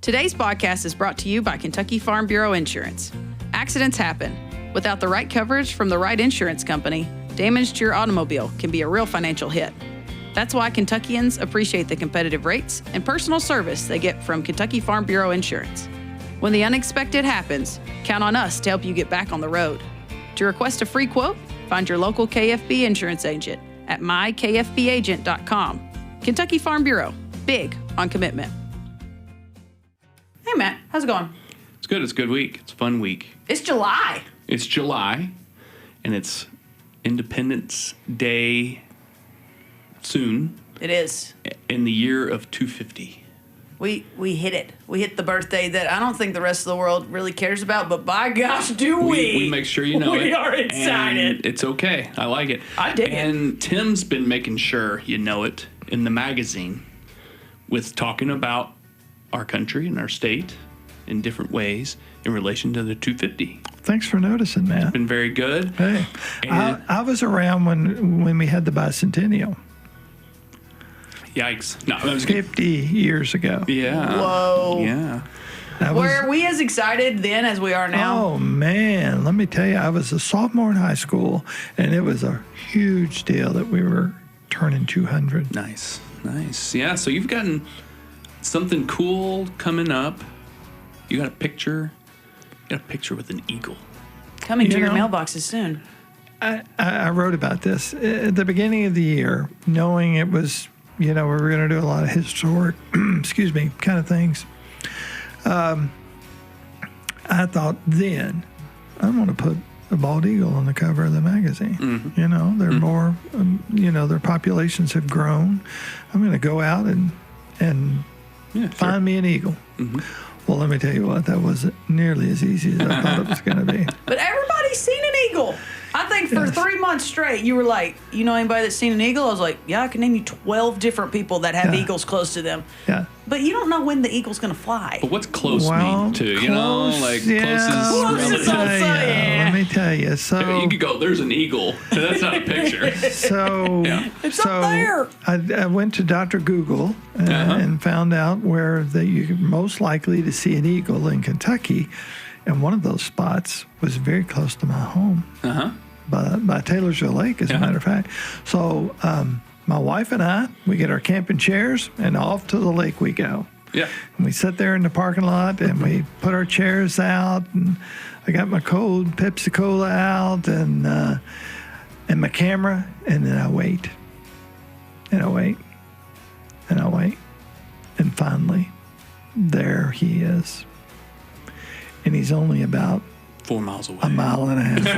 Today's podcast is brought to you by Kentucky Farm Bureau Insurance. Accidents happen. Without the right coverage from the right insurance company, damage to your automobile can be a real financial hit. That's why Kentuckians appreciate the competitive rates and personal service they get from Kentucky Farm Bureau Insurance. When the unexpected happens, count on us to help you get back on the road. To request a free quote, find your local KFB insurance agent at mykfbagent.com. Kentucky Farm Bureau, big on commitment. Hey, Matt, how's it going? It's good. It's a good week. It's a fun week. It's July. It's July, and it's Independence Day soon. It is. In the year of 250. We hit it. We hit the birthday that I don't think the rest of the world really cares about, but by gosh, do we. We make sure you know it. We are excited. And it's okay. I like it. I dig it. And Tim's been making sure you know it in the magazine with talking about our country and our state in different ways in relation to the 250. Thanks for noticing, man. It's been very good. Hey, I was around when we had the bicentennial. Yikes. No, that was good. 50 years ago. Yeah. Whoa. Yeah. Were we as excited then as we are now? Oh, man. Let me tell you, I was a sophomore in high school, and it was a huge deal that we were turning 200. Nice. Yeah, so you've gotten something cool coming up. You got a picture. You got a picture with an eagle. Coming to your mailboxes soon. I wrote about this at the beginning of the year, knowing it was, we were going to do a lot of historic, kind of things. I thought then, I'm going to put a bald eagle on the cover of the magazine. Mm-hmm. They're more, their populations have grown. I'm going to go out and find me an eagle. Mm-hmm. Well, let me tell you what, that wasn't nearly as easy as I thought it was going to be. But everybody's seen an eagle. I think for 3 months straight, you were like, you know anybody that's seen an eagle? I was like, yeah, I can name you 12 different people that have eagles close to them. Yeah. But you don't know when the eagle's going to fly. But what's close mean to, close close is Let me tell you. So you could go, there's an eagle. That's not a picture. So it's up there. I went to Dr. Google and found out where you're most likely to see an eagle in Kentucky. And one of those spots was very close to my home, by Taylorsville Lake, as a matter of fact. So my wife and I, we get our camping chairs, and off to the lake we go. Yeah. And we sit there in the parking lot, and we put our chairs out, and I got my cold Pepsi Cola out, and my camera, and then I wait. And I wait. And I wait. And finally, there he is. And he's only about 4 miles away. A mile and a half away.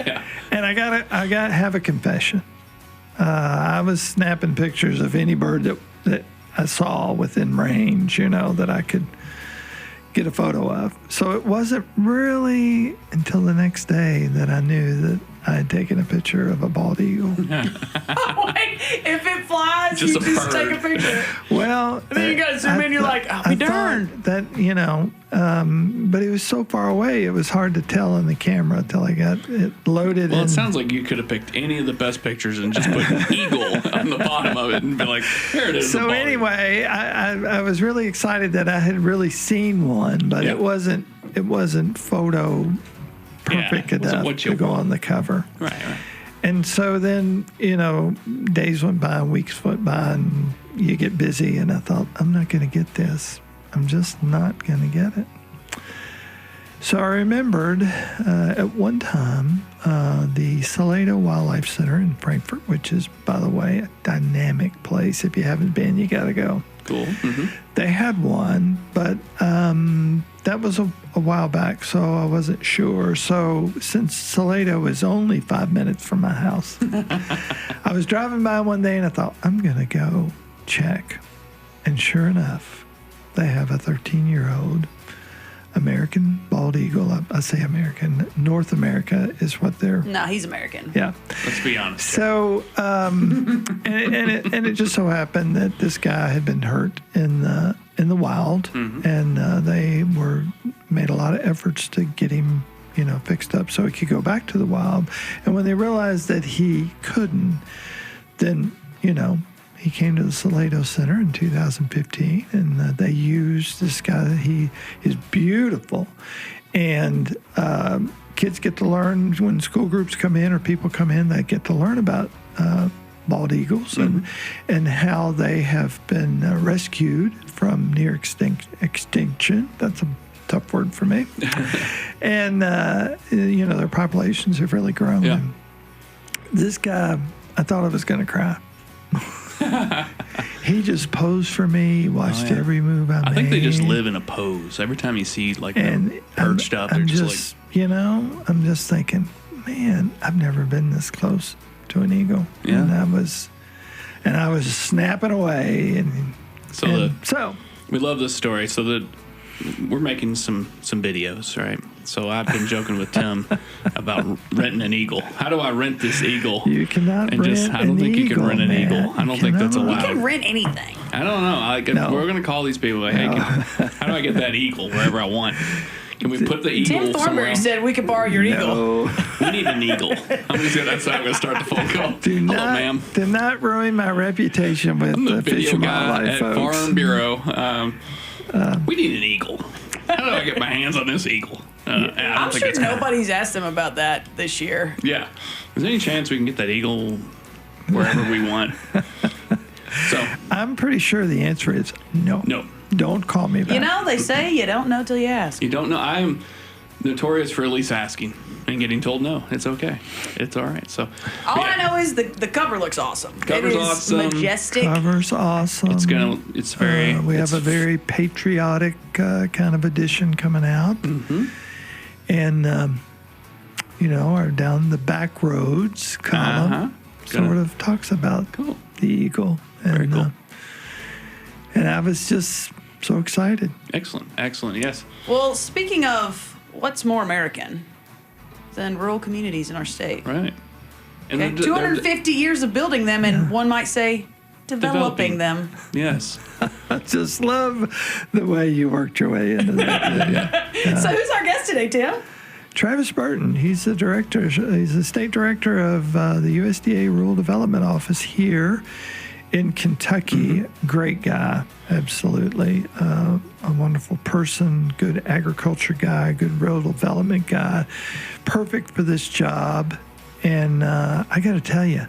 Yeah. And I gotta have a confession. I was snapping pictures of any bird that I saw within range, that I could get a photo of. So it wasn't really until the next day that I knew that I had taken a picture of a bald eagle. Oh, wait, if it flies, Just you just bird. take a picture. Well, and then you guys zoom in, you're like, I'll be darned. That, but he was so far away, it was hard to tell in the camera until I got it loaded. Well, it sounds like you could have picked any of the best pictures and just put an eagle on the bottom of it and be like, there it is. So anyway, I was really excited that I had really seen one, but it wasn't photo perfect enough to go on the cover. Right. And so then, days went by, weeks went by, and you get busy, and I thought, I'm not going to get this. I'm just not going to get it. So I remembered at one time the Salado Wildlife Center in Frankfort, which is, by the way, a dynamic place. If you haven't been, you got to go. Cool. Mm-hmm. They had one, but that was a while back, so I wasn't sure. So since Salado is only 5 minutes from my house, I was driving by one day and I thought, I'm going to go check. And sure enough, they have a 13-year-old American bald eagle. I say American. North America is what they're... No, he's American. Yeah. Let's be honest. So, and it just so happened that this guy had been hurt in the wild, and they made a lot of efforts to get him, fixed up so he could go back to the wild. And when they realized that he couldn't, then, he came to the Salado Center in 2015, and they used this guy. He is beautiful, and kids get to learn when school groups come in or people come in. They get to learn about bald eagles and how they have been rescued from near extinction. That's a tough word for me. And their populations have really grown. Yeah. And this guy, I thought I was going to cry. He just posed for me, watched every move I made. I think they just live in a pose. Every time you see them perched up, they're just like... I'm just thinking, man, I've never been this close to an eagle. Yeah. And I was snapping away. So we love this story. So that we're making some videos, right? So I've been joking with Tim about renting an eagle. How do I rent this eagle? You cannot rent an eagle. I don't think you can rent an eagle. I don't think that's allowed. You can rent anything. I don't know. We're going to call these people. Like, hey, how do I get that eagle wherever I want? Can we put the eagle Tim Thornberry said we could borrow your eagle. We need an eagle. That's how I'm going to start the phone call. Hello, ma'am. Do not ruin my reputation with I'm the Fish video and guy Wildlife at folks. Farm Bureau. We need an eagle. How do I get my hands on this eagle? I'm sure nobody's asked him about that this year. Yeah. Is there any chance we can get that eagle wherever we want? So I'm pretty sure the answer is no. No. Don't call me back. They say you don't know till you ask. You don't know. I am notorious for at least asking and getting told no. It's okay. It's all right. So I know is the cover looks awesome. Cover's it is awesome. Majestic. Cover's awesome. It's very. We have a very patriotic kind of edition coming out. Mm-hmm. And, our Down the Back Roads column sort of talks about the eagle. And, very cool. And I was just so excited. Excellent, yes. Well, speaking of what's more American than rural communities in our state? Right. And okay, 250 years of building them, and one might say developing them. Yes. I just love the way you worked your way into that. So who's our guest today, Tim? Travis Burton. He's the director. He's the state director of the USDA Rural Development Office here in Kentucky. Mm-hmm. Great guy, absolutely. A wonderful person, good agriculture guy, good rural development guy. Perfect for this job. And I got to tell you,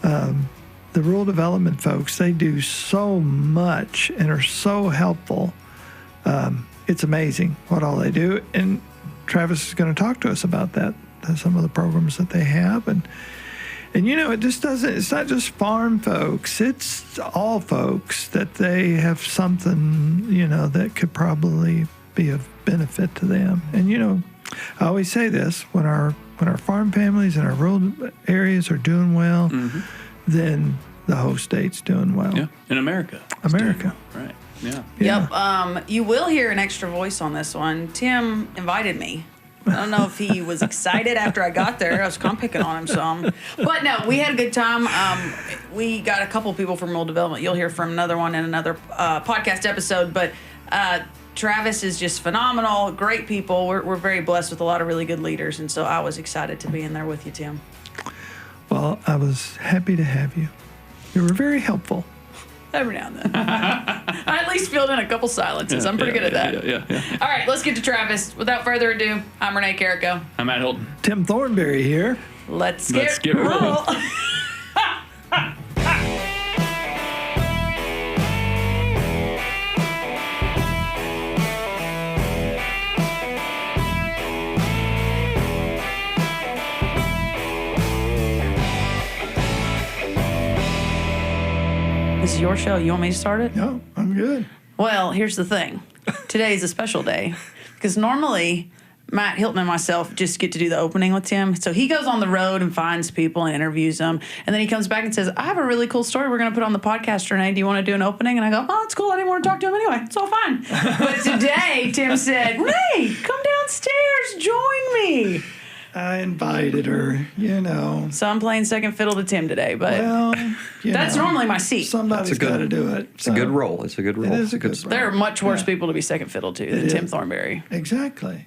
the rural development folks, they do so much and are so helpful. It's amazing what all they do. And Travis is going to talk to us about that, some of the programs that they have. And it just doesn't, it's not just farm folks, it's all folks that they have something, that could probably be of benefit to them. And, I always say this, when our farm families and our rural areas are doing well, then the whole state's doing well. Yeah, in America. Right, yeah. Yep, you will hear an extra voice on this one. Tim invited me. I don't know if he was excited after I got there. I was kind of picking on him some. But no, we had a good time. We got a couple people from rural development. You'll hear from another one in another podcast episode. But Travis is just phenomenal. Great people. We're very blessed with a lot of really good leaders. And so I was excited to be in there with you, Tim. Well, I was happy to have you. You were very helpful. Every now and then. I at least filled in a couple silences. I'm pretty good at that. Yeah. All right, let's get to Travis. Without further ado, I'm Renee Carrico. I'm Matt Hilton. Tim Thornberry here. Let's get roll. This is your show. You want me to start it? No, I'm good. Well, here's the thing. Today is a special day because normally Matt Hilton and myself just get to do the opening with Tim. So he goes on the road and finds people and interviews them. And then he comes back and says, I have a really cool story we're going to put on the podcast, Renee. Do you want to do an opening? And I go, oh, it's cool. I didn't want to talk to him anyway. It's all fine. But today, Tim said, Renee, come downstairs. Join me. I invited her, So I'm playing second fiddle to Tim today, but that's normally my seat. Somebody's got to do it. It's a good role. It's a good role. It is a good role. There are much worse people to be second fiddle to than Tim Thornberry. Exactly.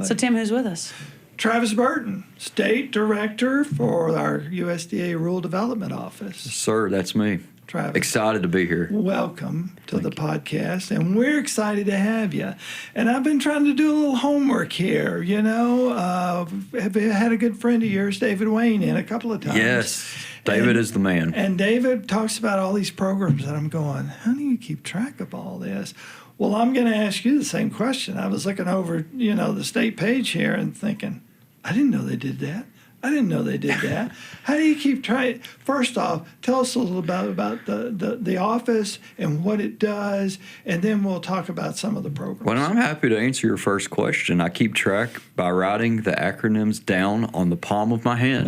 So Tim, who's with us? Travis Burton, State Director for our USDA Rural Development Office. Sir, that's me. Travis. Excited to be here. Welcome to the podcast, and we're excited to have you. And I've been trying to do a little homework here, Have had a good friend of yours, David Wayne, in a couple of times. Yes, David is the man. And David talks about all these programs, and I'm going, how do you keep track of all this? Well, I'm going to ask you the same question. I was looking over, the state page here and thinking, I didn't know they did that. I didn't know they did that. How do you keep track? First off, tell us a little about the office and what it does, and then we'll talk about some of the programs. Well, I'm happy to answer your first question. I keep track by writing the acronyms down on the palm of my hand.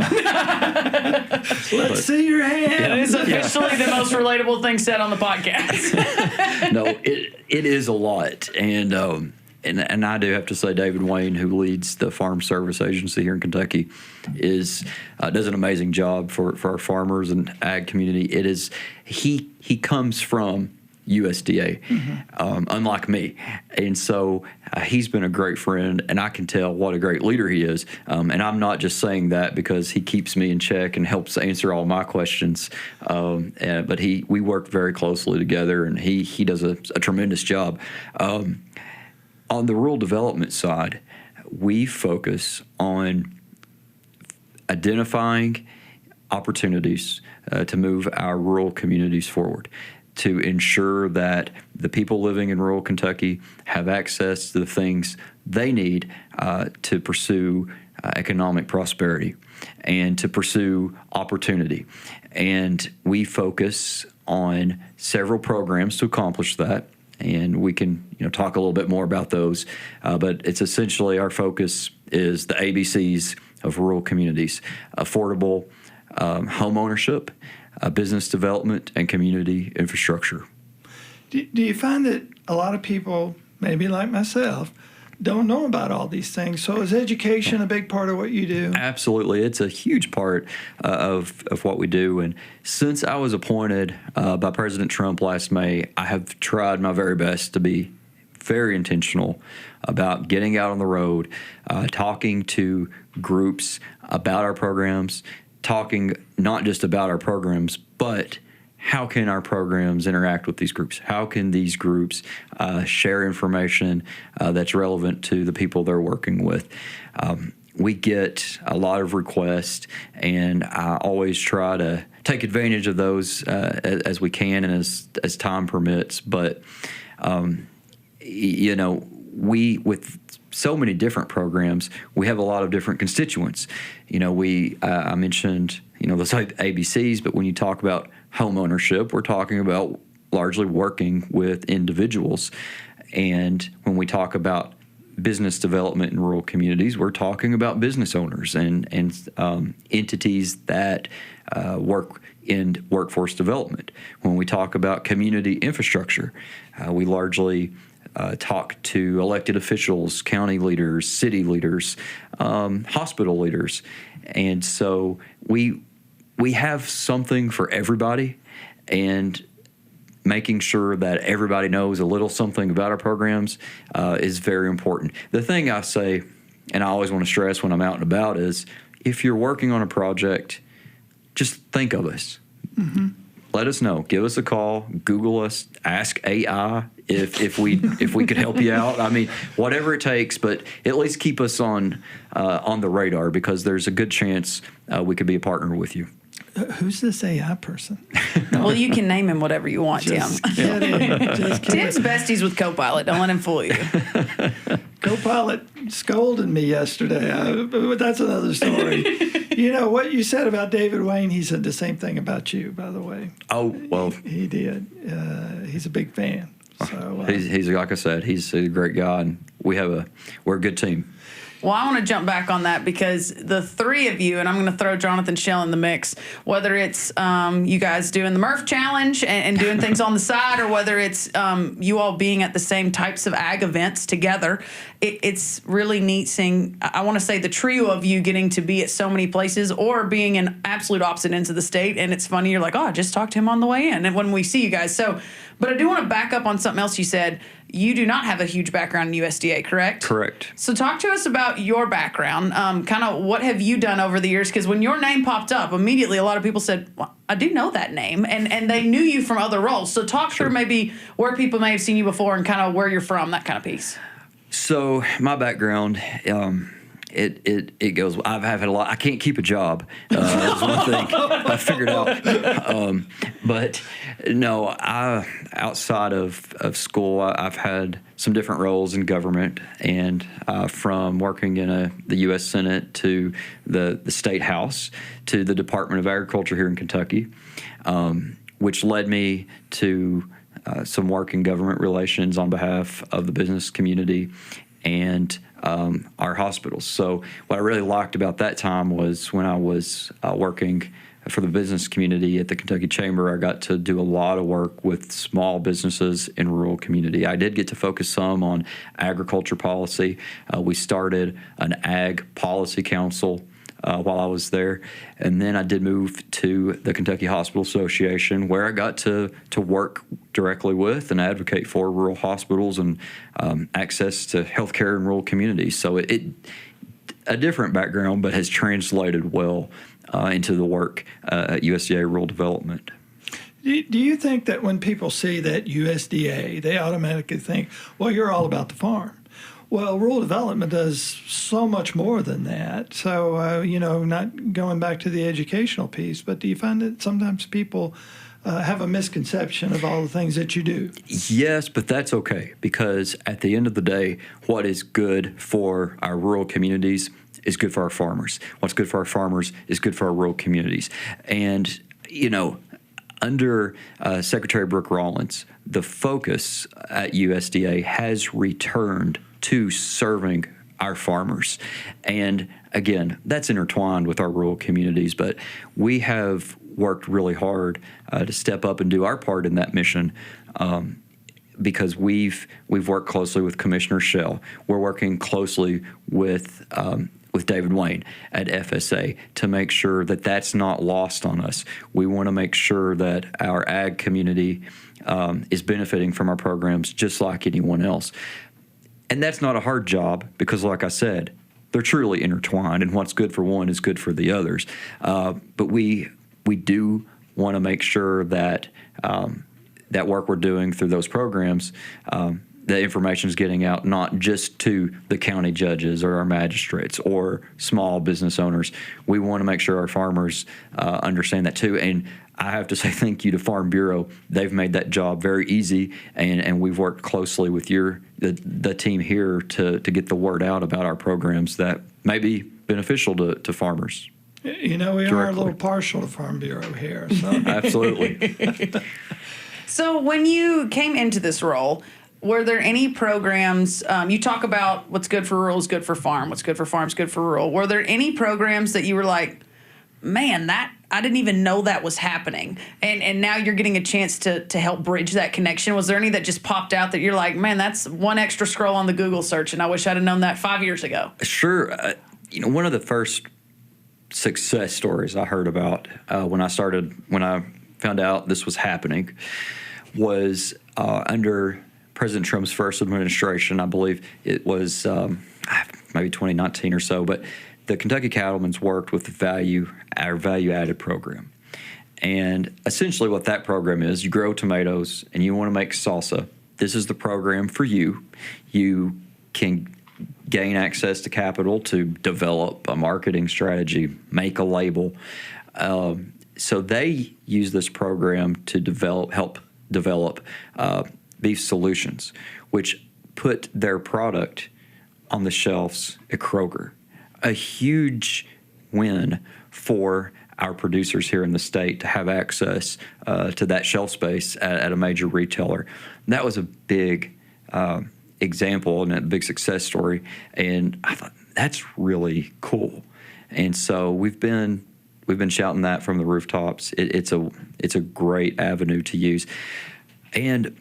Let's see your hand. It is officially the most relatable thing said on the podcast. No, it is a lot, and I do have to say, David Wayne, who leads the Farm Service Agency here in Kentucky, does an amazing job for our farmers and ag community. He comes from USDA, unlike me, and so he's been a great friend, and I can tell what a great leader he is. And I'm not just saying that because he keeps me in check and helps answer all my questions, but we work very closely together, and he does a tremendous job. On the rural development side, we focus on identifying opportunities to move our rural communities forward, to ensure that the people living in rural Kentucky have access to the things they need to pursue economic prosperity and to pursue opportunity. And we focus on several programs to accomplish that. And we can talk a little bit more about those, but it's essentially our focus is the ABCs of rural communities: affordable home ownership, business development, and community infrastructure. Do you find that a lot of people, maybe like myself, don't know about all these things? So is education a big part of what you do? Absolutely. It's a huge part of what we do. And since I was appointed by President Trump last May, I have tried my very best to be very intentional about getting out on the road, talking to groups about our programs, talking not just about our programs, but how can our programs interact with these groups? How can these groups share information that's relevant to the people they're working with? We get a lot of requests, and I always try to take advantage of those as we can and as time permits. But, we, with so many different programs, we have a lot of different constituents. I mentioned, those ABCs, but when you talk about home ownership, we're talking about largely working with individuals. And when we talk about business development in rural communities, we're talking about business owners and entities that work in workforce development. When we talk about community infrastructure, we largely talk to elected officials, county leaders, city leaders, hospital leaders. And so we have something for everybody, and making sure that everybody knows a little something about our programs is very important. The thing I say, and I always want to stress when I'm out and about, is if you're working on a project, just think of us. Mm-hmm. Let us know. Give us a call. Google us. Ask AI if we could help you out. I mean, whatever it takes, but at least keep us on the radar, because there's a good chance we could be a partner with you. Who's this AI person? Well, you can name him whatever you want, Just Tim. kidding. Just kidding. Tim's besties with Copilot. Don't let him fool you. Copilot scolded me yesterday, but that's another story. What you said about David Wayne, he said the same thing about you, by the way. Oh, well. He did. He's a big fan. So he's like I said, he's a great guy, and we're a good team. Well, I want to jump back on that, because the three of you, and I'm going to throw Jonathan Schell in the mix, whether it's you guys doing the Murph Challenge and doing things on the side, or whether it's you all being at the same types of ag events together, it's really neat seeing, I want to say, the trio of you getting to be at so many places, or being in absolute opposite ends of the state. And it's funny, you're like, oh, I just talked to him on the way in, and when we see you guys. So But I do want to back up on something else you said. You do not have a huge background in USDA, correct? Correct. So talk to us about your background. Kind of what have you done over the years? Because when your name popped up, immediately a lot of people said, well, I do know that name. And they knew you from other roles. So talk through maybe where people may have seen you before and kind of where you're from, that kind of piece. So my background, it goes. I've had a lot. I can't keep a job. That's one thing I figured out. But no, outside of school, I've had some different roles in government, and from working in the U.S. Senate to the State House to the Department of Agriculture here in Kentucky, which led me to some work in government relations on behalf of the business community and our hospitals. So what I really liked about that time was when I was working for the business community at the Kentucky Chamber, I got to do a lot of work with small businesses in rural community. I did get to focus some on agriculture policy. We started an ag policy council while I was there. And then I did move to the Kentucky Hospital Association, where I got to work directly with and advocate for rural hospitals and access to healthcare in rural communities. So it a different background, but has translated well into the work at USDA Rural Development. Do you think that when people see that USDA, they automatically think, well, you're all about the farm? Well, rural development does so much more than that. So, not going back to the educational piece, but do you find that sometimes people have a misconception of all the things that you do? Yes, but that's okay, because at the end of the day, what is good for our rural communities is good for our farmers. What's good for our farmers is good for our rural communities. And, under Secretary Brooke Rollins, the focus at USDA has returned to serving our farmers. And again, that's intertwined with our rural communities, but we have worked really hard to step up and do our part in that mission, because we've worked closely with Commissioner Schell. We're working closely with David Wayne at FSA to make sure that that's not lost on us. We want to make sure that our ag community is benefiting from our programs just like anyone else. And that's not a hard job because, like I said, they're truly intertwined, and what's good for one is good for the others. But we do want to make sure that that work we're doing through those programs, the information is getting out not just to the county judges or our magistrates or small business owners. We want to make sure our farmers understand that too. And I have to say thank you to Farm Bureau. They've made that job very easy, and we've worked closely with the team here to get the word out about our programs that may be beneficial to farmers. We are a little partial to Farm Bureau here. So. Absolutely. So when you came into this role, were there any programs, you talk about what's good for rural is good for farm, what's good for farm is good for rural. Were there any programs that you were like, man, that I didn't even know that was happening, and now you're getting a chance to help bridge that connection? Was there any that just popped out that you're like, man, that's one extra scroll on the Google search, and I wish I'd have known that 5 years ago? Sure. One of the first success stories I heard about when I found out this was happening was under President Trump's first administration. I believe it was maybe 2019 or so, but the Kentucky Cattlemen's worked with our value-added program. And essentially what that program is, you grow tomatoes and you want to make salsa. This is the program for you. You can gain access to capital to develop a marketing strategy, make a label. So they use this program to help develop beef solutions, which put their product on the shelves at Kroger. A huge win for our producers here in the state to have access to that shelf space at a major retailer. And that was a big example and a big success story, and I thought that's really cool. And so we've been shouting that from the rooftops. It's a great avenue to use. And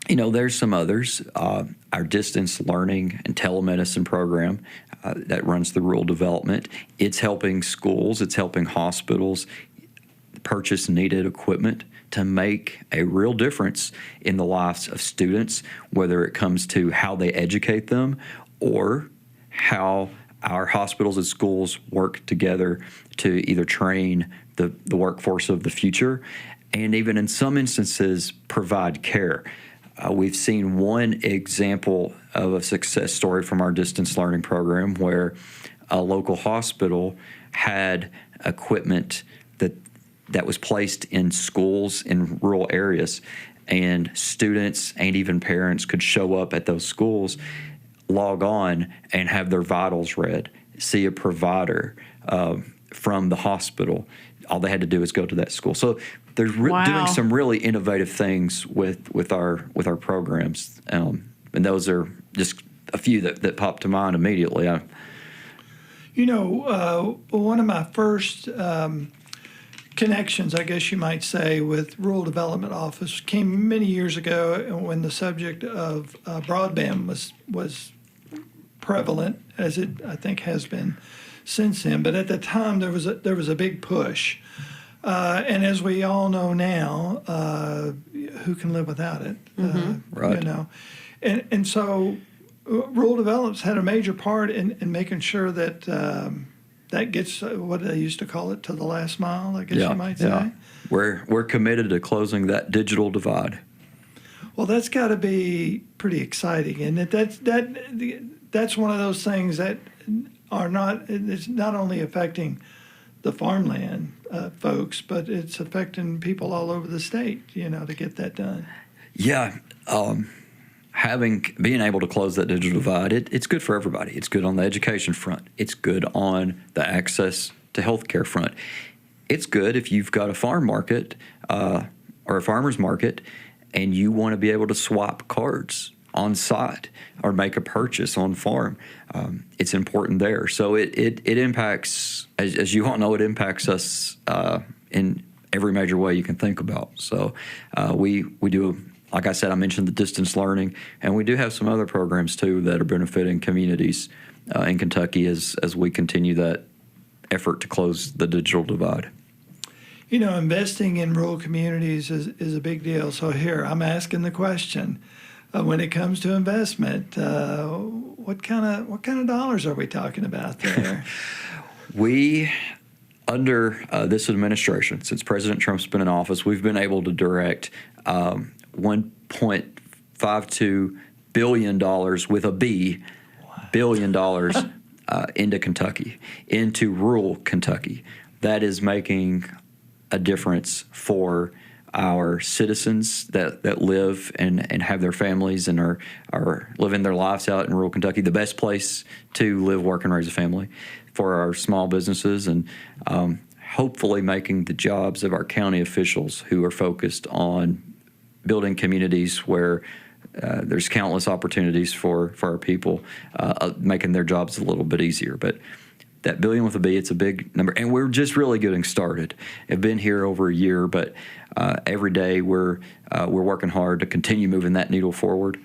there's some others. Our distance learning and telemedicine program that runs the rural development. It's helping schools. It's helping hospitals purchase needed equipment to make a real difference in the lives of students, whether it comes to how they educate them or how our hospitals and schools work together to either train the workforce of the future and even in some instances provide care. We've seen one example of a success story from our distance learning program where a local hospital had equipment that was placed in schools in rural areas, and students and even parents could show up at those schools, log on, and have their vitals read, see a provider from the hospital. All they had to do is go to that school. So they're doing some really innovative things with our programs, and those are just a few that pop to mind immediately. One of my first connections, I guess you might say, with Rural Development Office came many years ago when the subject of broadband was prevalent, as it I think has been since then. But at the time, there was a big push, and as we all know now, who can live without it? Right. And so rural development's had a major part in making sure that that gets what they used to call it, to the last mile, I guess you might say. Yeah. We're committed to closing that digital divide. Well, that's got to be pretty exciting, and that's one of those things that it's not only affecting the farmland folks, but it's affecting people all over the state, to get that done. Yeah. Being able to close that digital divide, it's good for everybody. It's good on the education front. It's good on the access to healthcare front. It's good if you've got a farm market or a farmer's market and you want to be able to swap cards on site or make a purchase on farm. It's important there. So it impacts, as you all know, it impacts us in every major way you can think about. So we do. Like I said, I mentioned the distance learning, and we do have some other programs, too, that are benefiting communities in Kentucky as we continue that effort to close the digital divide. Investing in rural communities is a big deal. So here, I'm asking the question, when it comes to investment, what kind of dollars are we talking about there? We, under this administration, since President Trump's been in office, we've been able to direct $1.52 billion with a B, billion dollars into Kentucky, into rural Kentucky. That is making a difference for our citizens that live and have their families and are living their lives out in rural Kentucky, the best place to live, work, and raise a family, for our small businesses, and hopefully making the jobs of our county officials who are focused on building communities where there's countless opportunities for our people, making their jobs a little bit easier. But that billion with a B, it's a big number, and we're just really getting started. I've been here over a year, but every day we're working hard to continue moving that needle forward.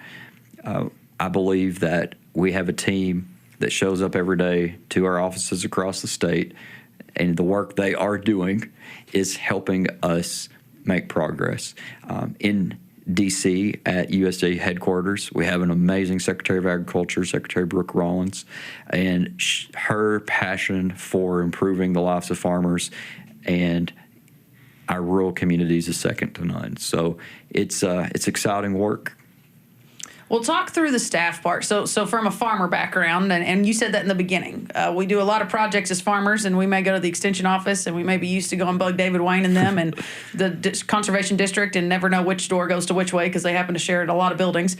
I believe that we have a team that shows up every day to our offices across the state, and the work they are doing is helping us make progress. In D.C. at USDA headquarters, we have an amazing Secretary of Agriculture, Secretary Brooke Rollins, and her passion for improving the lives of farmers and our rural communities is second to none. So it's exciting work. Well, talk through the staff part. So from a farmer background, and you said that in the beginning, we do a lot of projects as farmers, and we may go to the extension office, and we may be used to go and bug David Wayne and them and the conservation district and never know which door goes to which way because they happen to share a lot of buildings.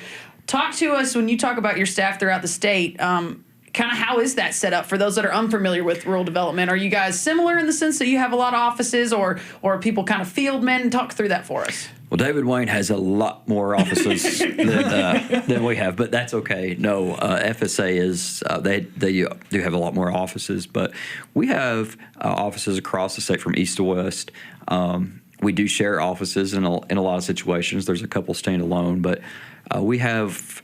Talk to us when you talk about your staff throughout the state. Kind of how is that set up for those that are unfamiliar with rural development? Are you guys similar in the sense that you have a lot of offices, or people kind of field men? Talk through that for us. Well, David Wayne has a lot more offices than we have, but that's okay. No, FSA is they do have a lot more offices, but we have offices across the state from east to west. We do share offices in a lot of situations. There's a couple standalone, but we have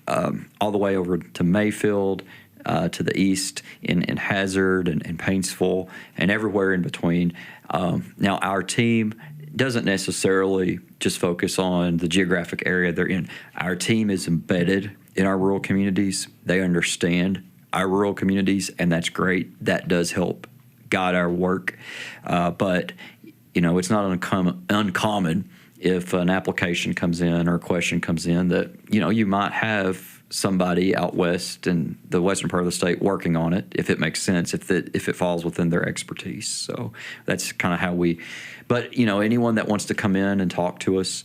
all the way over to Mayfield, to the east in Hazard and Paintsville, and everywhere in between. Now, our team doesn't necessarily just focus on the geographic area they're in. Our team is embedded in our rural communities. They understand our rural communities, and that's great. That does help guide our work. But, it's not uncommon if an application comes in or a question comes in that, you might have somebody out west in the western part of the state working on it, if it makes sense, if it falls within their expertise. So that's kind of how but anyone that wants to come in and talk to us,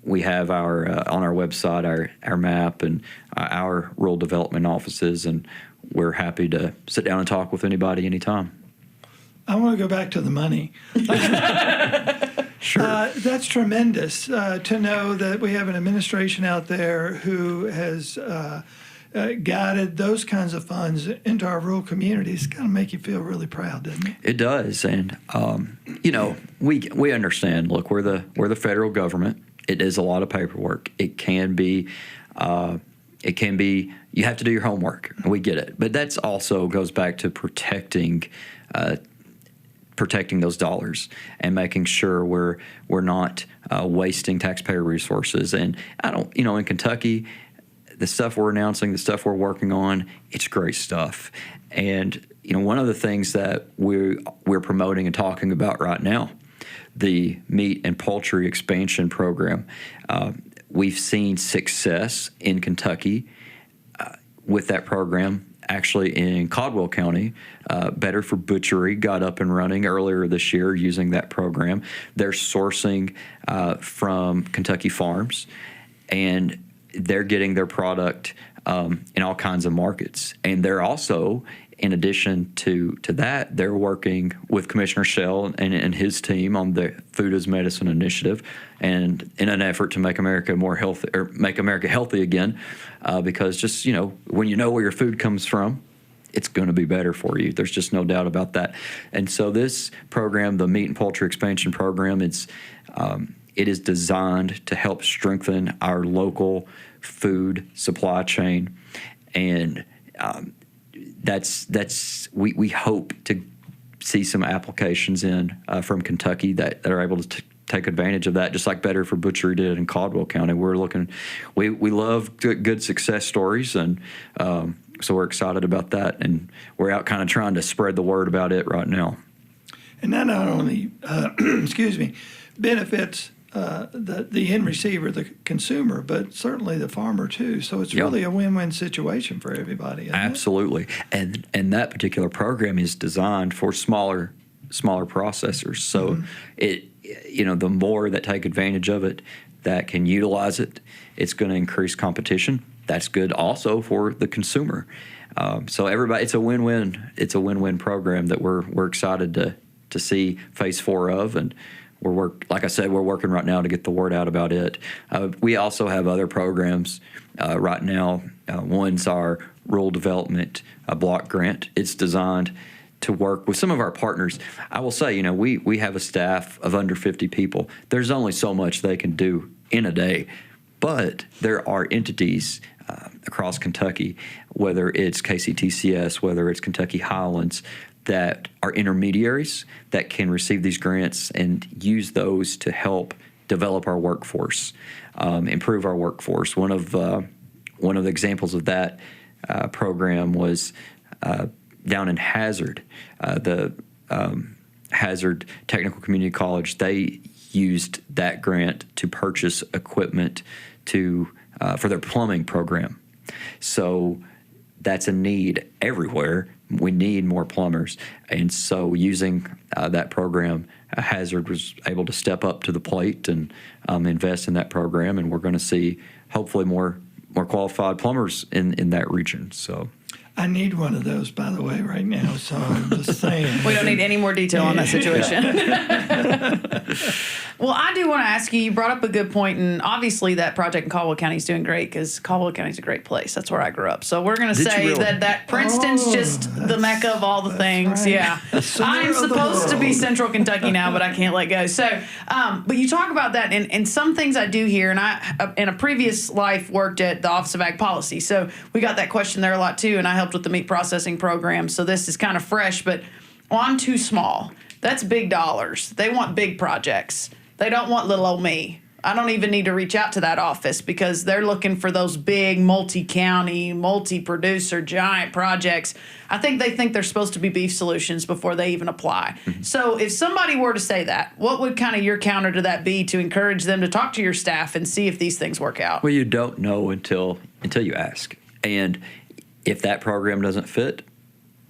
we have our on our website our map and our rural development offices, and we're happy to sit down and talk with anybody anytime. I want to go back to the money. Sure. That's tremendous to know that we have an administration out there who has guided those kinds of funds into our rural communities. It's going to make you feel really proud, doesn't it? It does, and we understand. Look, we're the federal government. It is a lot of paperwork. It can be. You have to do your homework. We get it, but that's also goes back to protecting those dollars and making sure we're not wasting taxpayer resources. And I don't, in Kentucky, the stuff we're announcing, the stuff we're working on, it's great stuff. And one of the things that we're promoting and talking about right now, the meat and poultry expansion program. We've seen success in Kentucky with that program. Actually, in Caldwell County, Better for Butchery got up and running earlier this year using that program. They're sourcing from Kentucky farms, and they're getting their product in all kinds of markets. And they're also, in addition to that, they're working with Commissioner Shell and his team on the Food as Medicine initiative, and in an effort to make America more healthy, or make America healthy again, because just when you know where your food comes from, it's going to be better for you. There's just no doubt about that. And so this program, the Meat and Poultry Expansion Program, it is designed to help strengthen our local food supply chain, and we hope to see some applications in from Kentucky that are able to take advantage of that, just like Better for Butchery did in Caldwell County. We love good success stories, and so we're excited about that, and we're out kind of trying to spread the word about it right now. And that not only, benefits the end receiver, the consumer, but certainly the farmer too. So it's really a win-win situation for everybody. Isn't Absolutely. It? And that particular program is designed for smaller processors. So the more that take advantage of it, that can utilize it, it's going to increase competition. That's good also for the consumer. So everybody, it's a win-win. It's a win-win program that we're excited to see phase 4 of, and like I said, we're working right now to get the word out about it. We also have other programs right now. One's our Rural Development Block Grant. It's designed to work with some of our partners. I will say, we have a staff of under 50 people. There's only so much they can do in a day, but there are entities across Kentucky, whether it's KCTCS, whether it's Kentucky Highlands, that are intermediaries that can receive these grants and use those to help develop our workforce, improve our workforce. One of the examples of that program was down in Hazard, the Hazard Technical Community College. They used that grant to purchase equipment for their plumbing program. So that's a need everywhere. We need more plumbers. And so using that program, Hazard was able to step up to the plate and invest in that program. And we're going to see hopefully more qualified plumbers in that region. So I need one of those, by the way, right now. So I'm just saying. We don't need any more detail on that situation. Well, I do want to ask you, you brought up a good point, and obviously that project in Caldwell County is doing great because Caldwell County is a great place. That's where I grew up. So we're going to say that Princeton's just the mecca of all the things. Right. Yeah. I'm supposed to be Central Kentucky now, but I can't let go. So, but you talk about that, and some things I do hear, and I, in a previous life, worked at the Office of Ag Policy. So we got that question there a lot too, and I helped with the meat processing program. So this is kind of fresh, but I'm too small That's big dollars. They want big projects. They don't want little old me. I don't even need to reach out to that office because they're looking for those big multi-county, multi-producer, giant projects. I think they think they're supposed to be beef solutions before they even apply. So if somebody were to say that, what would kind of your counter to that be to encourage them to talk to your staff and see if these things work out? Well, you don't know until you ask. And if that program doesn't fit,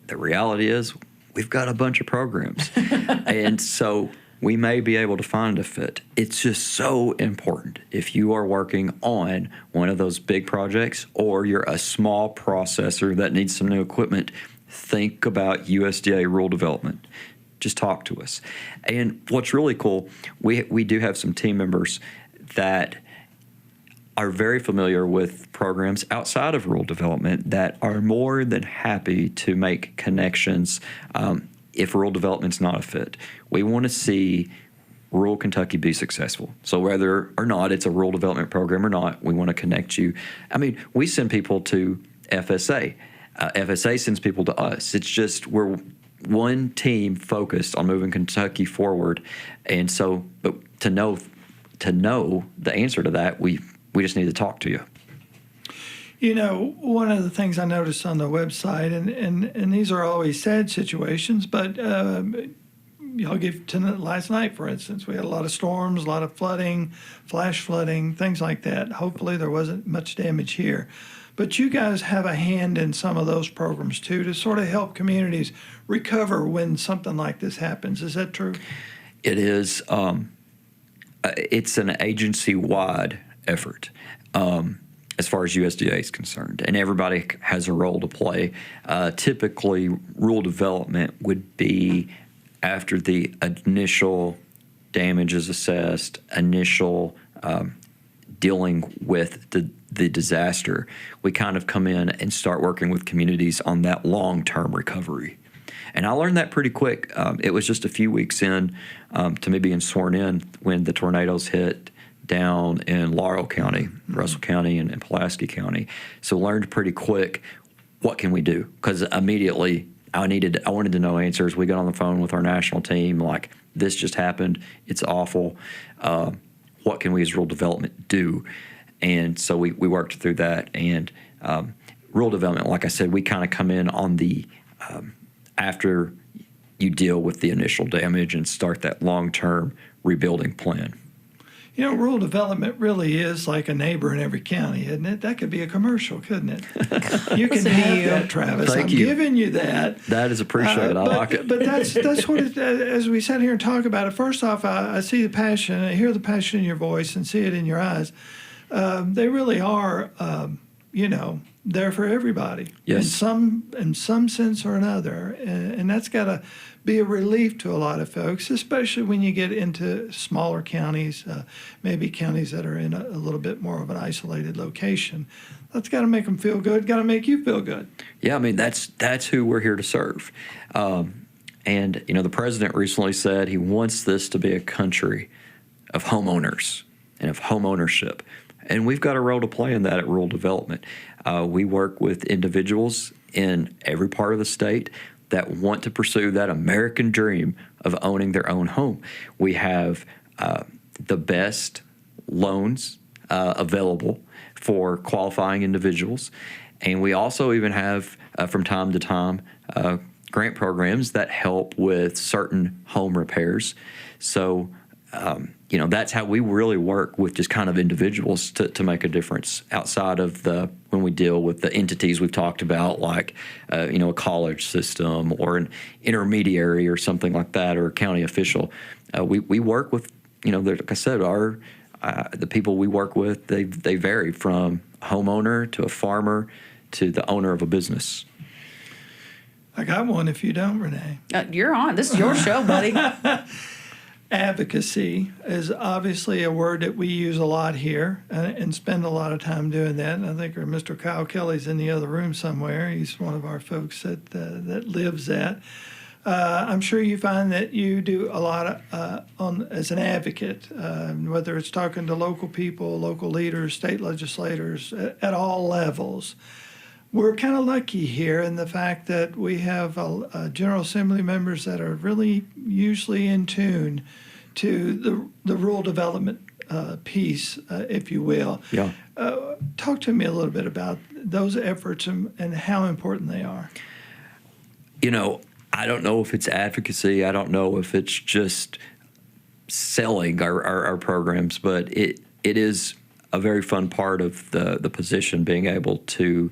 the reality is we've got a bunch of programs. And so we may be able to find a fit. It's just so important if you are working on one of those big projects or you're a small processor that needs some new equipment, think about USDA rural development. Just talk to us. And what's really cool, we do have some team members that are very familiar with programs outside of rural development that are more than happy to make connections if rural development's not a fit. We want to see rural Kentucky be successful. So whether or not it's a rural development program or not, we want to connect you. I mean, we send people to FSA. FSA sends people to us. It's just we're one team focused on moving Kentucky forward. And so, but to know the answer to that, we just need to talk to you. You know, one of the things I noticed on the website, and these are always sad situations, but I'll give last night, for instance, we had a lot of storms, a lot of flooding, flash flooding, things like that. Hopefully there wasn't much damage here. But you guys have a hand in some of those programs too to sort of help communities recover when something like this happens. Is that true? It is. It's an agency-wide effort. As far as USDA is concerned, and everybody has a role to play. Typically, rural development would be after the initial damage is assessed, initial dealing with the disaster. We kind of come in and start working with communities on that long-term recovery. And I learned that pretty quick. It was just a few weeks in to me being sworn in when the tornadoes hit down in Laurel County, Russell County, and Pulaski County. So learned pretty quick, what can we do? Because immediately I wanted to know answers. We got on the phone with our national team, like, this just happened. It's awful. What can we as rural development do? And so we worked through that. And rural development, like I said, we kind of come in on the after you deal with the initial damage and start that long-term rebuilding plan. You know, rural development really is like a neighbor in every county, isn't it? That could be a commercial, couldn't it? You can have that, Travis. Thank I'm you. giving you that. That is appreciated. I like it. But that's what it, as we sat here and talk about it, first off, I see the passion, I hear the passion in your voice and see it in your eyes. They really are, there for everybody. Yes. In some sense or another. And that's got to be a relief to a lot of folks, especially when you get into smaller counties, maybe counties that are in a little bit more of an isolated location. That's got to make them feel good, got to make you feel good. Yeah, I mean, that's who we're here to serve. And, the president recently said he wants this to be a country of homeowners and of home ownership. And we've got a role to play in that at rural development. We work with individuals in every part of the state that want to pursue that American dream of owning their own home. We have the best loans available for qualifying individuals. And we also even have, from time to time, grant programs that help with certain home repairs. So, that's how we really work with just kind of individuals to make a difference outside of when we deal with the entities we've talked about, like, a college system or an intermediary or something like that, or a county official. We work with, like I said, the people we work with, they vary from a homeowner to a farmer to the owner of a business. I got one if you don't, Renee. You're on. This is your show, buddy. Advocacy is obviously a word that we use a lot here and spend a lot of time doing that. And I think Mr. Kyle Kelly's in the other room somewhere. He's one of our folks that lives that. I'm sure you find that you do a lot as an advocate, whether it's talking to local people, local leaders, state legislators, at all levels. we're kind of lucky here in the fact that we have General Assembly members that are really usually in tune to the rural development piece, if you will. Yeah. Talk to me a little bit about those efforts and how important they are. I don't know if it's advocacy. I don't know if it's just selling our programs, but it is a very fun part of the position, being able to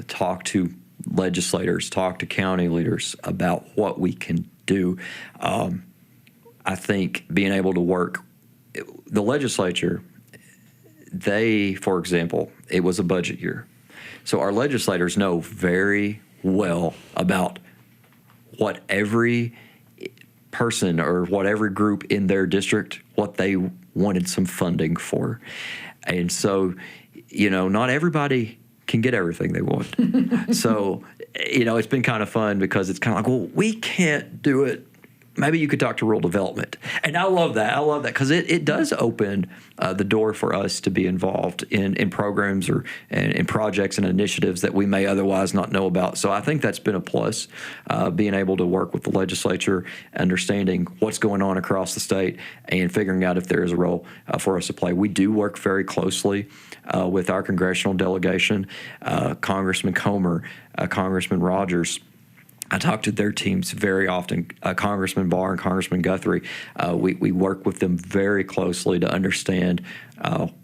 talk to legislators, talk to county leaders about what we can do. I think being able to work, the legislature, for example, it was a budget year. So our legislators know very well about what every person or what every group in their district, what they wanted some funding for. And so, not everybody can get everything they want. So, it's been kind of fun because it's kind of like, well, we can't do it. Maybe you could talk to rural development. And I love that. Because it does open the door for us to be involved in programs or in projects and initiatives that we may otherwise not know about. So I think that's been a plus, being able to work with the legislature, understanding what's going on across the state and figuring out if there is a role for us to play. We do work very closely with our congressional delegation, Congressman Comer, Congressman Rogers. I talk to their teams very often, Congressman Barr and Congressman Guthrie. We work with them very closely to understand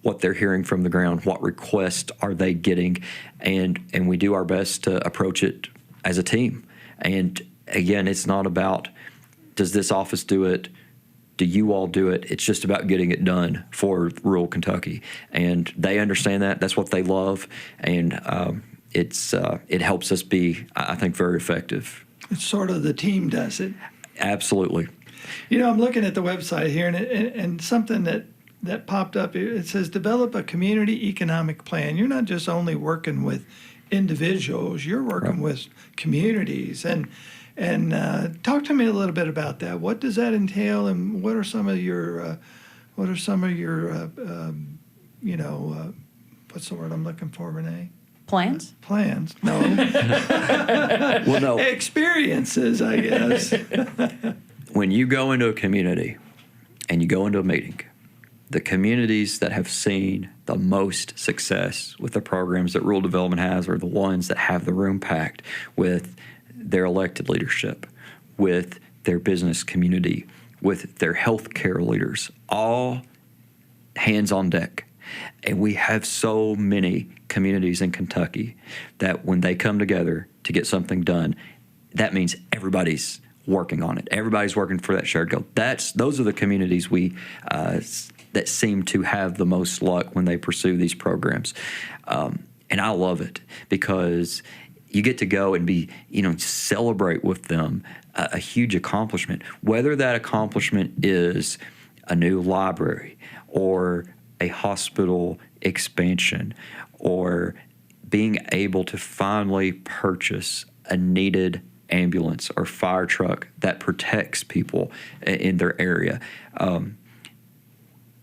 what they're hearing from the ground, what requests are they getting, and we do our best to approach it as a team. And again, it's not about, does this office do it? Do you all do it? It's just about getting it done for rural Kentucky. And they understand that. That's what they love. And it helps us be, I think, very effective. It's sort of the team does it. Absolutely. I'm looking at the website here, and something that popped up. It says develop a community economic plan. You're not just only working with individuals; you're working with communities. And talk to me a little bit about that. What does that entail, and what are some of your what's the word I'm looking for, Renee? Plans? Plans? No. Well, no. Experiences, I guess. When you go into a community and you go into a meeting, the communities that have seen the most success with the programs that rural development has are the ones that have the room packed with their elected leadership, with their business community, with their healthcare leaders, all hands on deck. And we have so many communities in Kentucky that when they come together to get something done, that means everybody's working on it. Everybody's working for that shared goal. Those are the communities that seem to have the most luck when they pursue these programs. And I love it because you get to go and celebrate with them a huge accomplishment, whether that accomplishment is a new library or a hospital expansion or being able to finally purchase a needed ambulance or fire truck that protects people in their area.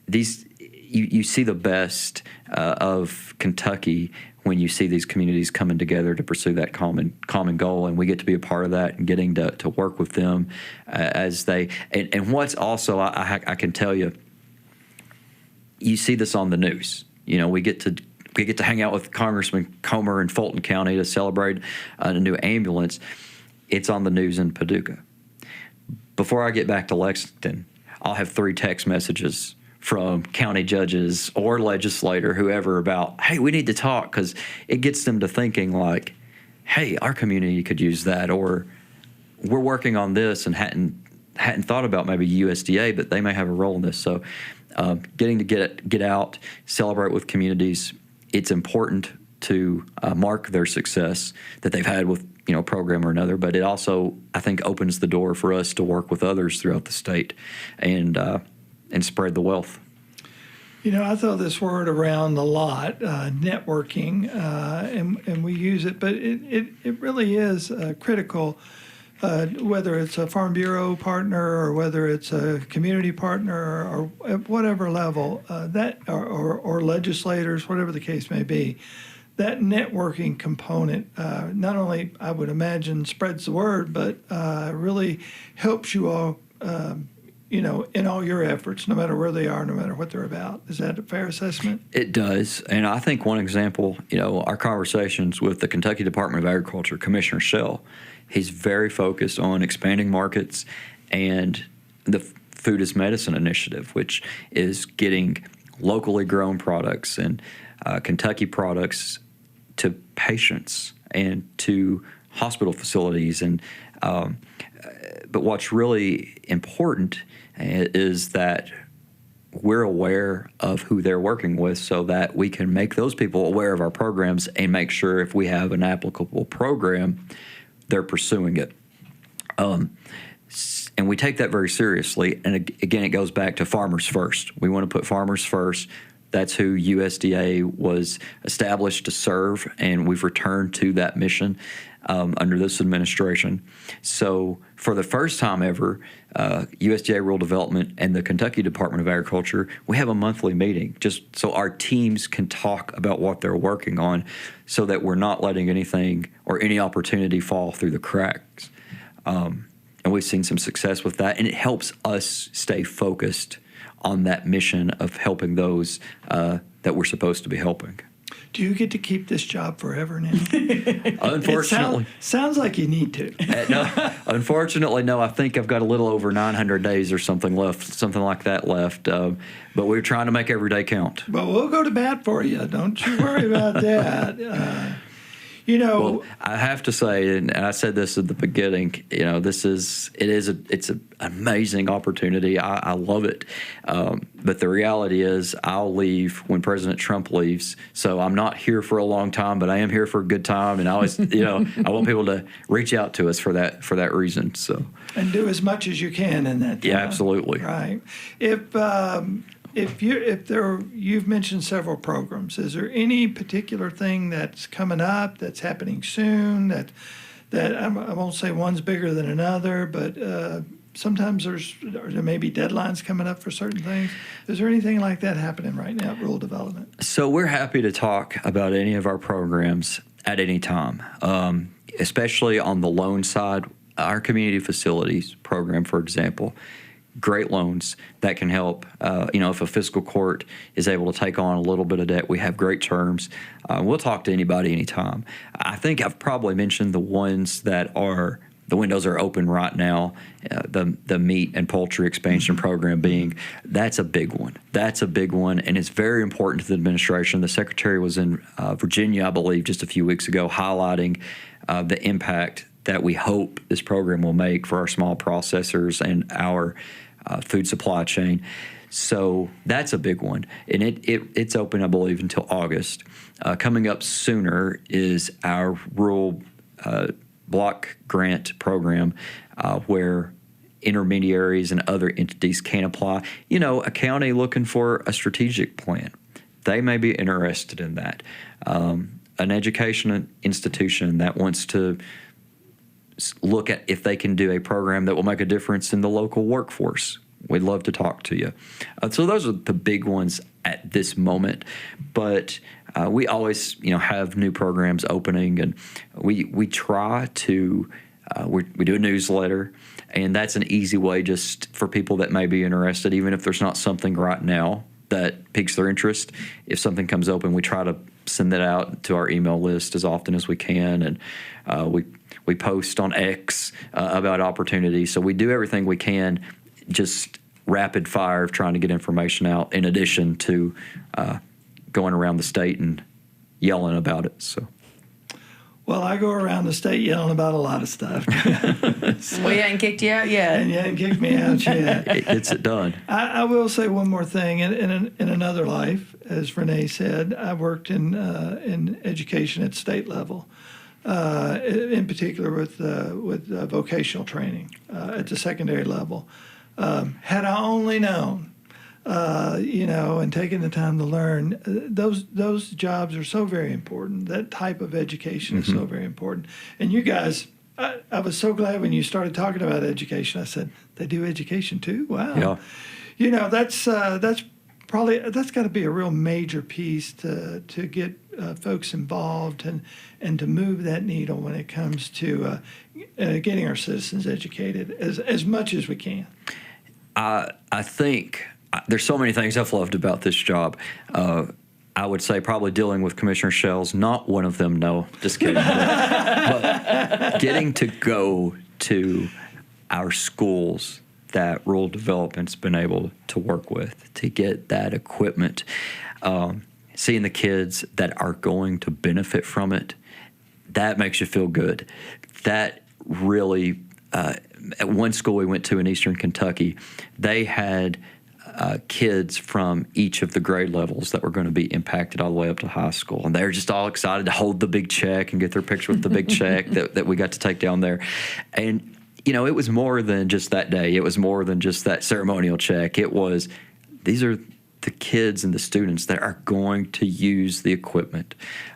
You see the best of Kentucky when you see these communities coming together to pursue that common goal, and we get to be a part of that and getting to work with them as they. And what's also I can tell you, you see this on the news. We get to hang out with Congressman Comer in Fulton County to celebrate a new ambulance. It's on the news in Paducah. Before I get back to Lexington, I'll have 3 text messages from county judges or legislator, whoever, about, hey, we need to talk, because it gets them to thinking like, hey, our community could use that, or we're working on this and hadn't thought about maybe USDA, but they may have a role in this. So getting to get out, celebrate with communities, it's important to mark their success that they've had with a program or another, but it also, I think, opens the door for us to work with others throughout the state and spread the wealth. I throw this word around a lot, networking, and we use it, but it really is critical, whether it's a Farm Bureau partner or whether it's a community partner or at whatever level, or legislators, whatever the case may be. that networking component not only, I would imagine, spreads the word, but really helps you all, in all your efforts, no matter where they are, no matter what they're about. Is that a fair assessment? It does. And I think one example, our conversations with the Kentucky Department of Agriculture, Commissioner Shell, he's very focused on expanding markets and the Food is Medicine initiative, which is getting locally grown products and Kentucky products to patients and to hospital facilities. And but what's really important is that we're aware of who they're working with so that we can make those people aware of our programs and make sure if we have an applicable program, they're pursuing it. And we take that very seriously. And again, it goes back to farmers first. We want to put farmers first. That's who USDA was established to serve, and we've returned to that mission under this administration. So for the first time ever, USDA Rural Development and the Kentucky Department of Agriculture, we have a monthly meeting just so our teams can talk about what they're working on so that we're not letting anything or any opportunity fall through the cracks. And we've seen some success with that, and it helps us stay focused on that mission of helping those that we're supposed to be helping. Do you get to keep this job forever now? Unfortunately. Sounds like you need to. No, unfortunately, no. I think I've got a little over 900 days or something like that left. But we're trying to make every day count. But we'll go to bat for you. Don't you worry about that. Well, I have to say, and I said this at the beginning, it's an amazing opportunity. I love it. But the reality is I'll leave when President Trump leaves. So I'm not here for a long time, but I am here for a good time. And I always, I want people to reach out to us for that reason. So. And do as much as you can in that time. Yeah, absolutely. Right. If you've mentioned several programs, is there any particular thing that's coming up, that's happening soon, that I won't say one's bigger than another, but sometimes there may be deadlines coming up for certain things. Is there anything like that happening right now at Rural Development? So we're happy to talk about any of our programs at any time, especially on the loan side. Our community facilities program, for example, great loans that can help. If a fiscal court is able to take on a little bit of debt, we have great terms. We'll talk to anybody anytime. I think I've probably mentioned the ones that are the windows are open right now. The meat and poultry expansion program that's a big one. That's a big one, and it's very important to the administration. The secretary was in Virginia, I believe, just a few weeks ago, highlighting the impact that we hope this program will make for our small processors and our food supply chain. So that's a big one. And it's open, I believe, until August. Coming up sooner is our rural block grant program where intermediaries and other entities can apply. A county looking for a strategic plan, they may be interested in that. An education institution that wants to look at if they can do a program that will make a difference in the local workforce. We'd love to talk to you. So those are the big ones at this moment. But we always, have new programs opening, and we try to. We do a newsletter, and that's an easy way just for people that may be interested, even if there's not something right now that piques their interest. If something comes open, we try to send that out to our email list as often as we can, and we post on X about opportunities. So we do everything we can, just rapid fire of trying to get information out in addition to going around the state and yelling about it. So. Well, I go around the state yelling about a lot of stuff. We hadn't kicked you out yet. And you hadn't kicked me out yet. It gets it done. I will say one more thing. In another life, as Renee said, I worked in education at state level. In particular with vocational training at the secondary level. Had I only known, and taken the time to learn, those jobs are so very important. That type of education is so very important. And you guys, I was so glad when you started talking about education. I said, they do education too? Wow. Yeah. That's got to be a real major piece to get folks involved and to move that needle when it comes to getting our citizens educated as much as we can. I think there's so many things I've loved about this job. I would say probably dealing with Commissioner Shells, not one of them, no, just kidding. but getting to go to our schools that rural development's been able to work with, to get that equipment, seeing the kids that are going to benefit from it, that makes you feel good. That really, at one school we went to in Eastern Kentucky, they had kids from each of the grade levels that were going to be impacted all the way up to high school. And they were just all excited to hold the big check and get their picture with the big check that we got to take down there. And, you know, it was more than just that day. It was more than just that ceremonial check. It was, these are the kids and the students that are going to use the equipment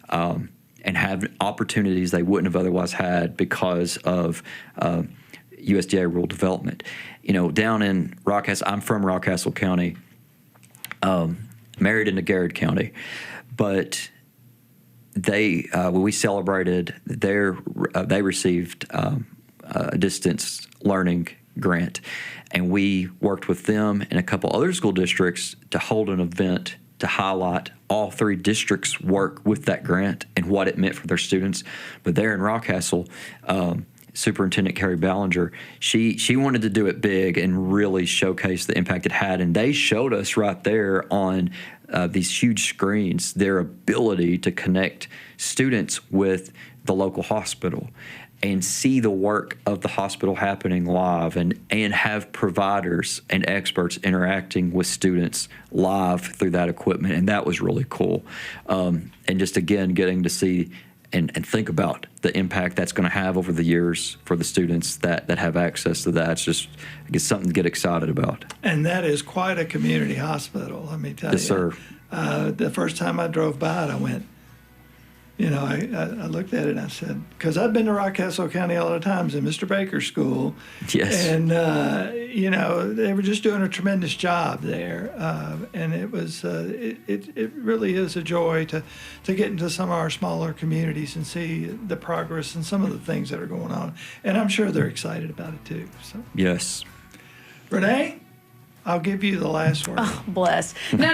and have opportunities they wouldn't have otherwise had because of USDA rural development. You know, down in Rockcastle, I'm from Rockcastle County, married into Garrett County, but they when we celebrated they received a distance learning grant, and we worked with them and a couple other school districts to hold an event to highlight all three districts' work with that grant and what it meant for their students. But there in Rockcastle, Superintendent Carrie Ballinger, she wanted to do it big and really showcase the impact it had. And they showed us right there on these huge screens their ability to connect students with the local hospital and see the work of the hospital happening live and have providers and experts interacting with students live through that equipment. And that was really cool. And just, again, getting to see and think about the impact that's going to have over the years for the students that have access to that. It's just, I guess, something to get excited about. And that is quite a community hospital, let me tell you. Yes, sir. The first time I drove by it, I went, you know, I looked at it and I said, because I've been to Rockcastle County a lot of times in Mr. Baker's school. Yes. And, you know, they were just doing a tremendous job there. And it was, it really is a joy to get into some of our smaller communities and see the progress and some of the things that are going on. And I'm sure they're excited about it too. So. Yes. Renee? I'll give you the last word. Oh, bless. No,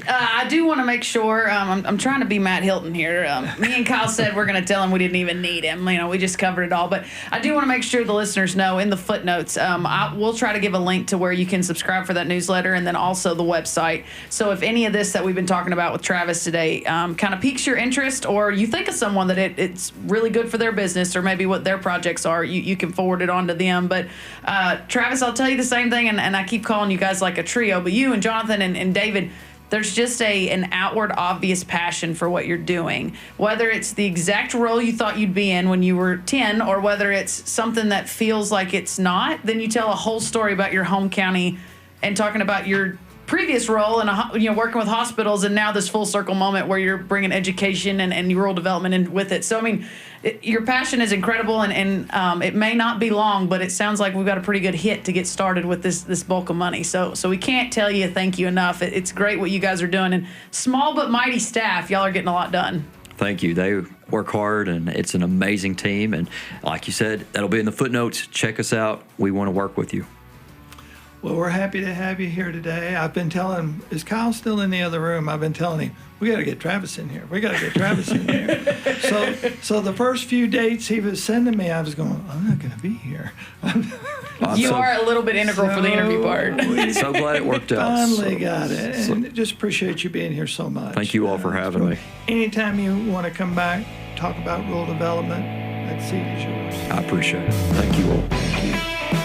I do want to make sure. I'm trying to be Matt Hilton here. Me and Kyle said we're going to tell him we didn't even need him. You know, we just covered it all. But I do want to make sure the listeners know in the footnotes, we'll try to give a link to where you can subscribe for that newsletter and then also the website. So if any of this that we've been talking about with Travis today kind of piques your interest, or you think of someone that it's really good for their business or maybe what their projects are, you can forward it on to them. But Travis, I'll tell you the same thing, and I keep calling you guys like a trio, but you and Jonathan and David, there's just an outward obvious passion for what you're doing, whether it's the exact role you thought you'd be in when you were 10 or whether it's something that feels like it's not. Then you tell a whole story about your home county and talking about your previous role and working with hospitals, and now this full circle moment where you're bringing education and rural development in with it. So I mean, your passion is incredible, and it may not be long, but it sounds like we've got a pretty good hit to get started with this bulk of money. So we can't tell you thank you enough. It's great what you guys are doing, and small but mighty staff, y'all are getting a lot done. Thank you. They work hard, and it's an amazing team. And like you said, that'll be in the footnotes. Check us out. We want to work with you. Well, we're happy to have you here today. I've been telling, is Kyle still in the other room? I've been telling him, we got to get Travis in here. We got to get Travis in here. So the first few dates he was sending me, I was going, I'm not going to be here. You are a little bit integral for the interview part. So glad it worked out. Finally got it. And just appreciate you being here so much. Thank you all for having me. Anytime you want to come back, talk about rural development, that seat is yours. I appreciate it. Thank you all. Thank you.